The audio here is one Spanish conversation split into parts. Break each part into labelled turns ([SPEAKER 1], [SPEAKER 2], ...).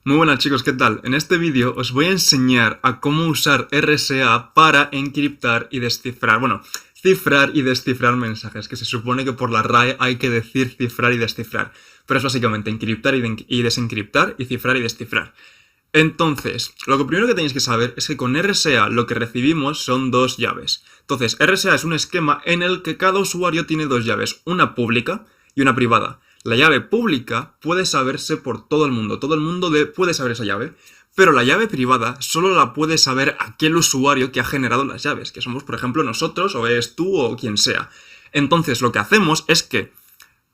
[SPEAKER 1] Muy buenas chicos, ¿qué tal? En este vídeo os voy a enseñar a cómo usar RSA para encriptar y descifrar, cifrar y descifrar mensajes, que se supone que por la RAE hay que decir cifrar y descifrar, pero es básicamente encriptar y desencriptar y cifrar y descifrar. Entonces, lo que primero que tenéis que saber es que con RSA lo que recibimos son dos llaves. Entonces, RSA es un esquema en el que cada usuario tiene dos llaves, una pública y una privada. La llave pública puede saberse por todo el mundo puede saber esa llave, pero la llave privada solo la puede saber aquel usuario que ha generado las llaves, que somos por ejemplo nosotros, o eres tú, o quien sea. Entonces lo que hacemos es que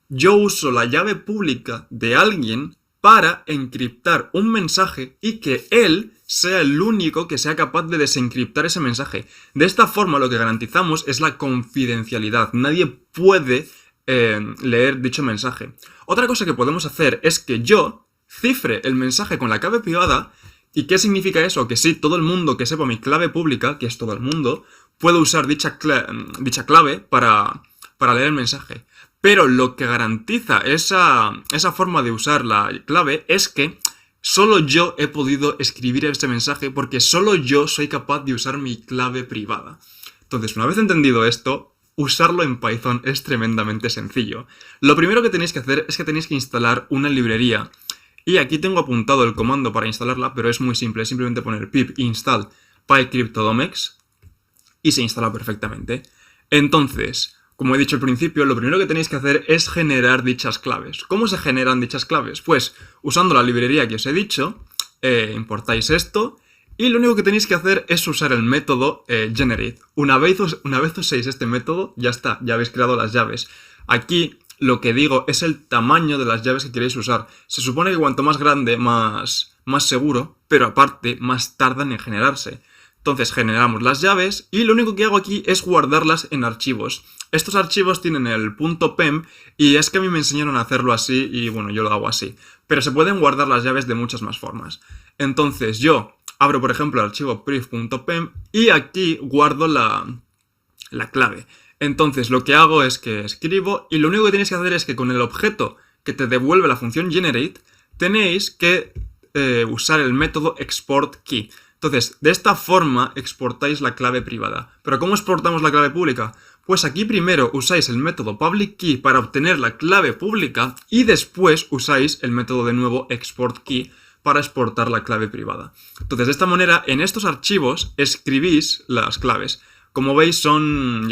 [SPEAKER 1] yo uso la llave pública de alguien para encriptar un mensaje y que él sea el único que sea capaz de desencriptar ese mensaje. De esta forma lo que garantizamos es la confidencialidad. Nadie puede leer dicho mensaje. Otra cosa que podemos hacer es que yo cifre el mensaje con la clave privada. ¿Y qué significa eso? Que sí, todo el mundo que sepa mi clave pública, que es todo el mundo, puede usar dicha clave para leer el mensaje. Pero lo que garantiza esa forma de usar la clave es que solo yo he podido escribir ese mensaje porque solo yo soy capaz de usar mi clave privada. Entonces, una vez entendido esto, usarlo en Python es tremendamente sencillo. Lo primero que tenéis que hacer es que tenéis que instalar una librería. Y aquí tengo apuntado el comando para instalarla, pero es muy simple. Es simplemente poner pip install pycryptodomex y se instala perfectamente. Entonces, como he dicho al principio, lo primero que tenéis que hacer es generar dichas claves. ¿Cómo se generan dichas claves? Pues usando la librería que os he dicho, importáis esto. Y lo único que tenéis que hacer es usar el método generate. Una vez uséis este método, ya está, ya habéis creado las llaves. Aquí lo que digo es el tamaño de las llaves que queréis usar. Se supone que cuanto más grande, más seguro, pero aparte más tardan en generarse. Entonces generamos las llaves y lo único que hago aquí es guardarlas en archivos. Estos archivos tienen el .pem y es que a mí me enseñaron a hacerlo así y bueno, yo lo hago así. Pero se pueden guardar las llaves de muchas más formas. Entonces yo abro por ejemplo el archivo priv.pem y aquí guardo la clave. Entonces lo que hago es que escribo y lo único que tenéis que hacer es que con el objeto que te devuelve la función generate tenéis que usar el método export key. Entonces, de esta forma exportáis la clave privada. ¿Pero cómo exportamos la clave pública? Pues aquí primero usáis el método public key para obtener la clave pública y después usáis el método de nuevo export key para exportar la clave privada. Entonces, de esta manera, en estos archivos escribís las claves. Como veis, son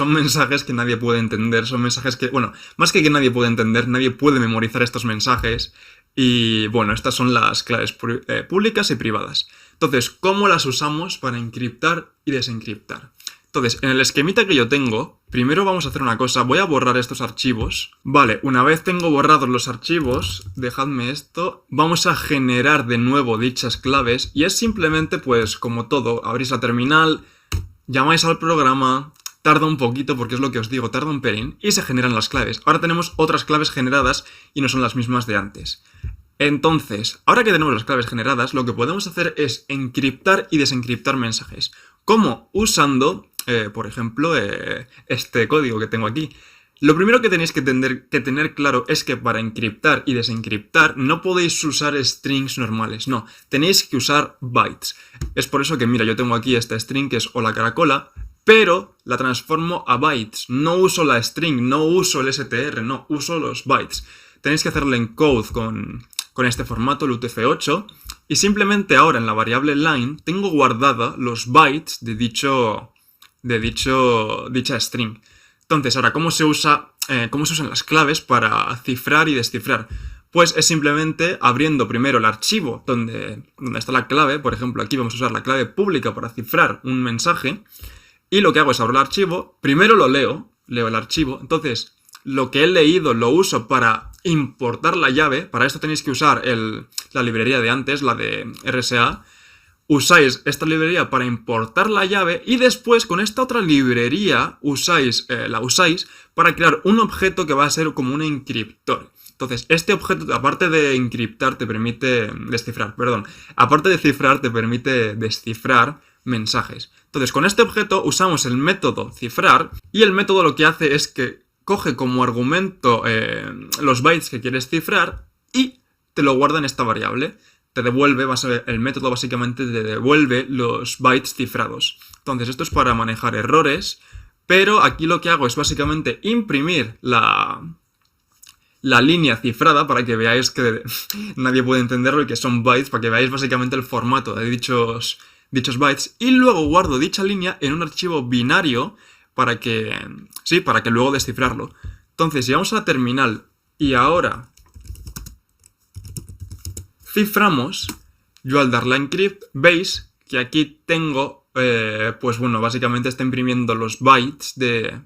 [SPEAKER 1] mensajes que nadie puede entender, son mensajes que, más que nadie puede entender, nadie puede memorizar estos mensajes. Y bueno, estas son las claves públicas y privadas. Entonces, ¿cómo las usamos para encriptar y desencriptar? Entonces, en el esquemita que yo tengo, primero vamos a hacer una cosa, voy a borrar estos archivos. Vale, una vez tengo borrados los archivos, dejadme esto, vamos a generar de nuevo dichas claves y es simplemente, pues, como todo, abrís la terminal, llamáis al programa, tarda un poquito porque es lo que os digo, tarda un pelín y se generan las claves. Ahora tenemos otras claves generadas y no son las mismas de antes. Entonces, ahora que tenemos las claves generadas, lo que podemos hacer es encriptar y desencriptar mensajes. ¿Cómo? Usando, por ejemplo, este código que tengo aquí. Lo primero que tenéis que tener claro es que para encriptar y desencriptar no podéis usar strings normales, no, tenéis que usar bytes. Es por eso que, mira, yo tengo aquí esta string que es hola caracola, pero la transformo a bytes. No uso la string, no uso el str, no, uso los bytes. Tenéis que hacerle encode con este formato, el UTF-8, y simplemente ahora en la variable line tengo guardada los bytes de dicha string. Entonces, ahora, ¿cómo se usan las claves para cifrar y descifrar? Pues es simplemente abriendo primero el archivo donde está la clave. Por ejemplo, aquí vamos a usar la clave pública para cifrar un mensaje. Y lo que hago es abro el archivo, primero lo leo el archivo. Entonces, lo que he leído lo uso para importar la llave. Para esto tenéis que usar la librería de antes, la de RSA. Usáis esta librería para importar la llave y después con esta otra librería la usáis para crear un objeto que va a ser como un encriptor. Entonces, este objeto, aparte de encriptar, te permite descifrar, aparte de cifrar, te permite descifrar mensajes. Entonces, con este objeto usamos el método cifrar y el método lo que hace es que coge como argumento los bytes que quieres cifrar y te lo guarda en esta variable. te devuelve, el método básicamente te devuelve los bytes cifrados. Entonces esto es para manejar errores, pero aquí lo que hago es básicamente imprimir la línea cifrada para que veáis que nadie puede entenderlo y que son bytes, para que veáis básicamente el formato de dichos bytes, y luego guardo dicha línea en un archivo binario para que luego descifrarlo. Entonces, si vamos a la terminal y ahora ciframos, yo al darle a encrypt, veis que aquí tengo, pues bueno, básicamente está imprimiendo los bytes de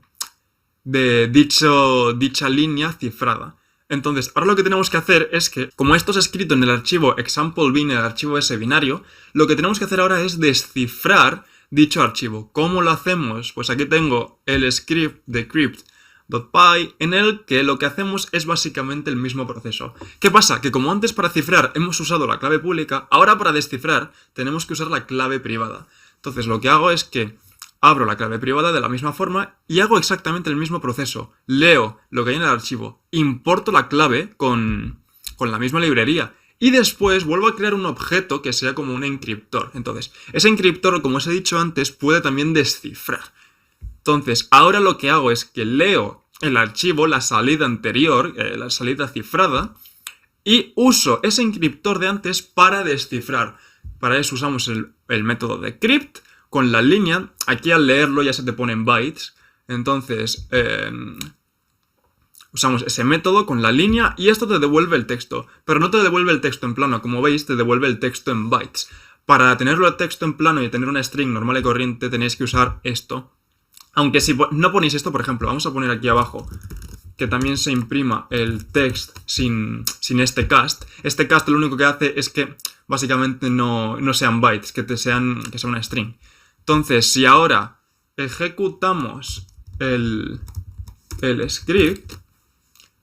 [SPEAKER 1] dicha línea cifrada. Entonces, ahora lo que tenemos que hacer es que, como esto es escrito en el archivo example-bin, en el archivo ese binario, lo que tenemos que hacer ahora es descifrar dicho archivo. ¿Cómo lo hacemos? Pues aquí tengo el script de crypt.py en el que lo que hacemos es básicamente el mismo proceso. ¿Qué pasa? Que como antes para cifrar hemos usado la clave pública, ahora para descifrar tenemos que usar la clave privada. Entonces lo que hago es que abro la clave privada de la misma forma y hago exactamente el mismo proceso. Leo lo que hay en el archivo, importo la clave con la misma librería y después vuelvo a crear un objeto que sea como un encriptor. Entonces, ese encriptor, como os he dicho antes, puede también descifrar. Entonces, ahora lo que hago es que leo el archivo, la salida anterior, la salida cifrada, y uso ese encriptor de antes para descifrar. Para eso usamos el método de crypt con la línea. Aquí al leerlo ya se te ponen bytes. Entonces, usamos ese método con la línea y esto te devuelve el texto. Pero no te devuelve el texto en plano, como veis, te devuelve el texto en bytes. Para tenerlo el texto en plano y tener una string normal y corriente tenéis que usar esto. Aunque si no ponéis esto, por ejemplo, vamos a poner aquí abajo que también se imprima el text sin este cast. Este cast lo único que hace es que básicamente no sean bytes, que sea una string. Entonces, si ahora ejecutamos el script,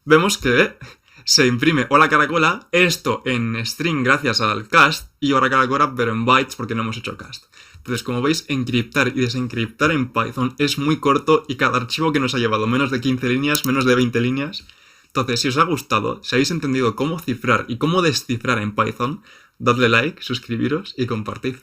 [SPEAKER 1] vemos que se imprime hola caracola, esto en string gracias al cast, y hola caracola pero en bytes porque no hemos hecho cast. Entonces, como veis, encriptar y desencriptar en Python es muy corto y cada archivo que nos ha llevado menos de 15 líneas, menos de 20 líneas. Entonces, si os ha gustado, si habéis entendido cómo cifrar y cómo descifrar en Python, dadle like, suscribiros y compartid.